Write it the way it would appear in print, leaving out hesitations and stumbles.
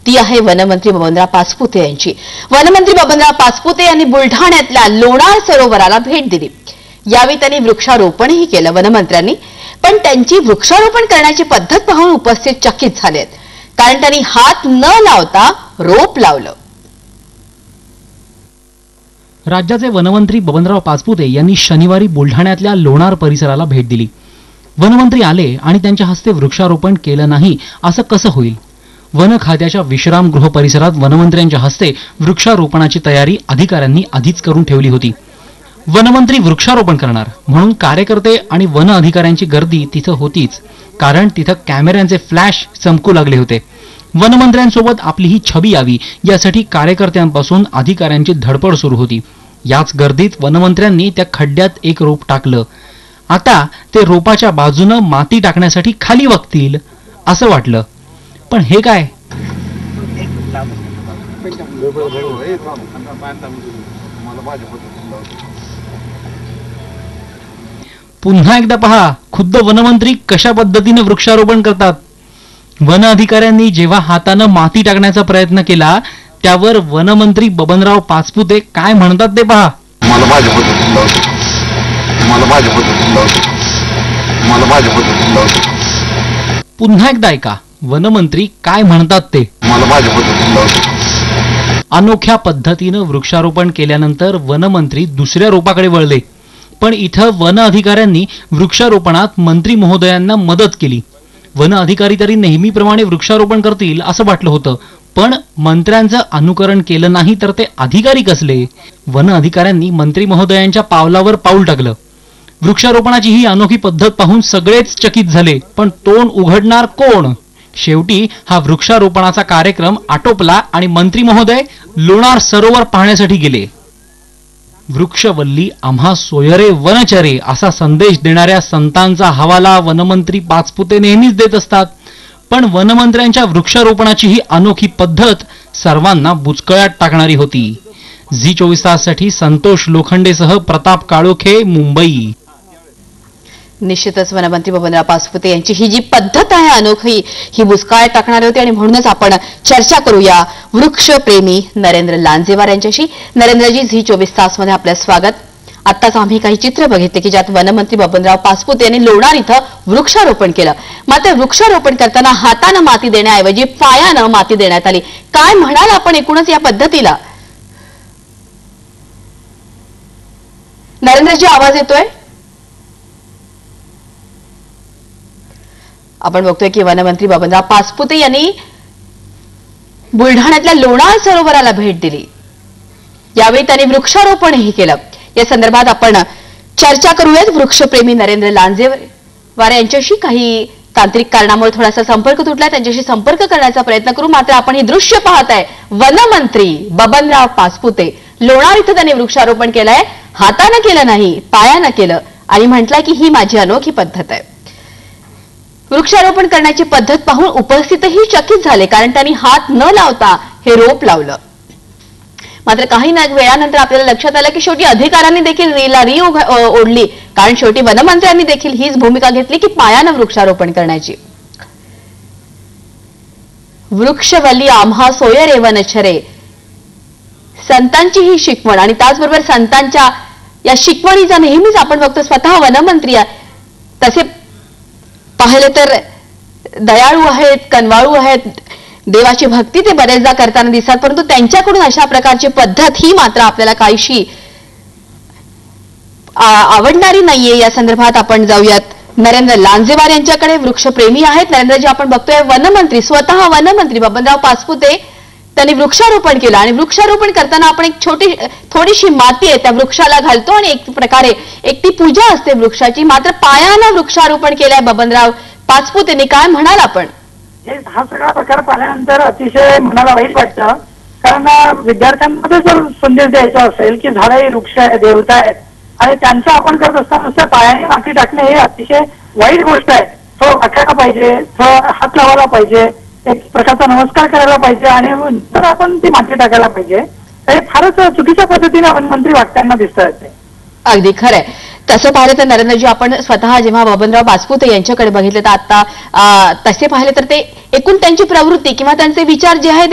ती आहे वनमंत्री बबनराव पाचपुते यांची। वनमंत्री बबनराव पाचपुते यांनी बुलढाण्यातल्या लोणार सरोवराला भेट दिली। यावेळी त्यांनी वृक्षारोपणही केलं वनमंत्र्यांनी, पण त्यांची वृक्षारोपण करण्याची पद्धत पाहून उपस्थित चकित झालेत, कारण त्यांनी हात न लावता रोप लावलं। राज्याचे वनमंत्री बबनराव पाचपुते यांनी शनिवारी बुलढाण्यातल्या लोणार परिसराला भेट दिली। वनमंत्री आले आणि त्यांच्या हस्ते वृक्षारोपण केलं नाही असं कसं होईल? वन खात्याच्या विश्रामगृह परिसरात वनमंत्र्यांच्या हस्ते वृक्षारोपणाची तयारी अधिकाऱ्यांनी आधीच करून ठेवली होती। वनमंत्री वृक्षारोपण करणार म्हणून कार्यकर्ते आणि वन अधिकाऱ्यांची गर्दी तिथं होतीच, कारण तिथं कॅमेऱ्यांचे फ्लॅश चमकू लागले होते। वनमंत्र्यांसोबत आपली ही छबी यावी यासाठी कार्यकर्त्यांपासून अधिकाऱ्यांची धडपड सुरू होती। याच गर्दीत वनमंत्र्यांनी त्या खड्ड्यात एक रोप टाकलं। आता ते रोपाच्या बाजूनं माती टाकण्यासाठी खाली बघतील असं वाटलं, पण हे काय? पुन्हा एकदा पहा, खुद्द वनमंत्री कशा पद्धतीने वृक्षारोपण करतात। वन अधिकाऱ्यांनी जेव्हा हातानं माती टाकण्याचा प्रयत्न केला, त्यावर वनमंत्री बबनराव पाचपुते काय म्हणतात ते पहा। पुन्हा एकदा ऐका, वनमंत्री काय म्हणतात ते। अनोख्या पद्धतीनं वृक्षारोपण केल्यानंतर वनमंत्री दुसऱ्या रोपाकडे वळले, पण इथं वन अधिकाऱ्यांनी वृक्षारोपणात मंत्री महोदयांना मदत केली। वन अधिकारी तरी नेहमीप्रमाणे वृक्षारोपण करतील असं वाटलं होतं, पण मंत्र्यांचं अनुकरण केलं नाही तर ते अधिकारी कसले? वन अधिकाऱ्यांनी मंत्री महोदयांच्या पावलावर पाऊल टाकलं। वृक्षारोपणाची ही अनोखी पद्धत पाहून सगळेच चकित झाले, पण तोंड उघडणार कोण? शेवटी हा वृक्षारोपणाचा कार्यक्रम आटोपला आणि मंत्री महोदय लोणार सरोवर पाहण्यासाठी गेले। वृक्षवल्ली आम्हा सोयरे वनचरे असा संदेश देणाऱ्या संतांचा हवाला वनमंत्री पाचपुते नेहमीच देत असतात, पण वनमंत्र्यांच्या वृक्षारोपणाची ही अनोखी पद्धत सर्वांना बुचकळ्यात टाकणारी होती। झी24 ताससाठी संतोष लोखंडेसह प्रताप काळोखे, मुंबई। निश्चितच वनमंत्री बबनराव पाचपुते यांची ही जी पद्धत आहे अनोखी, ही बुचकळ्यात टाकणारी होती आणि म्हणूनच आपण चर्चा करूया वृक्षप्रेमी नरेंद्र लांजेवार यांच्याशी। नरेंद्रजी, झी24 तास मध्ये आपलं स्वागत। आत्ताच आम्ही काही चित्र बघितले की ज्यात वनमंत्री बबनराव पाचपुते यांनी लोणार इथं वृक्षारोपण केलं, मात्र वृक्षारोपण करताना हातानं माती देण्याऐवजी पायानं माती देण्यात आली। काय म्हणाल आपण एकूणच या पद्धतीला? नरेंद्रजी, आवाज येतोय? आपण बघतोय की वनमंत्री बबनराव पाचपुते यांनी बुलढाण्यातल्या लोणार सरोवराला भेट दिली। यावेळी त्यांनी वृक्षारोपणही केलं। या संदर्भात आपण चर्चा करूयात वृक्षप्रेमी नरेंद्र लांजेवार यांच्याशी। काही तांत्रिक कारणामुळे थोडासा संपर्क तुटला, त्यांच्याशी संपर्क करण्याचा प्रयत्न करू। मात्र आपण हे दृश्य पाहताय, वनमंत्री बबनराव पाचपुते लोणार इथं त्यांनी वृक्षारोपण केलंय, हातानं केलं नाही, पायानं केलं आणि म्हटलंय की ही माझी अनोखी पद्धत आहे। वृक्षारोपण करण्याची पद्धत पाहून उपस्थितही चकित झाले, कारण त्यांनी हात न लावता हे रोप लावलं। मात्र काही वेळानंतर आपल्याला लक्षात आलं की शेवटी अधिकाऱ्यांनी देखील री ओढली, कारण शेवटी वनमंत्र्यांनी देखील हीच भूमिका घेतली की पायानं वृक्षारोपण करण्याची। वृक्षवल्ली आम्हा सोयरे वनचरे, संतांची ही शिकवण आणि त्याचबरोबर संतांच्या या शिकवणीचा नेहमीच आपण बघतो स्वतः वनमंत्री तसे पाहिले तर दयाळू आहेत, कनवाळू आहेत, देवाची भक्ती ते बरेचदा करताना दिसतात, परंतु त्यांच्याकडून अशा प्रकारची पद्धत ही मात्र आपल्याला काहीशी आवडणारी नाहीये। या संदर्भात आपण जाऊयात नरेंद्र लांजेवार यांच्याकडे, वृक्षप्रेमी आहेत। नरेंद्रजी, आपण बघतोय वनमंत्री, स्वतः वनमंत्री बबनराव पाचपुते त्यांनी वृक्षारोपण केलं आणि वृक्षारोपण करताना आपण एक थोडीशी माती आहे त्या वृक्षाला घालतो आणि एक प्रकारे एक ती पूजा असते वृक्षाची। मात्र पायानं वृक्षारोपण केलंय बबनराव पाचपुतेंनी, काय म्हणाल आपण? हा सगळा प्रकार पाहिल्यानंतर अतिशय मनाला वाईट वाटतं, कारण विद्यार्थ्यांमध्ये जर संदेश द्यायचा असेल की झाडं ही वृक्ष आहे, देवता आहेत आणि त्यांचं आपण करत असताना नुसतं पायाने माती टाकणे हे अतिशय वाईट गोष्ट आहे। तो वाटायला पाहिजे, तो हात लावायला पाहिजे, एक प्रकारचा नमस्कार करायला पाहिजे आणि नंतर आपण ती माती टाकायला पाहिजे। हे फारच चुकीच्या पद्धतीने वनमंत्री वागताना दिसत आहेत। अगदी खरंय। तसं पाहिलं तर नरेंद्रजी, आपण स्वतः जेव्हा बबनराव पाचपुते यांच्याकडे बघितलं तर आता तसे पाहिले तर ते एकूण त्यांची प्रवृत्ती किंवा त्यांचे विचार जे आहेत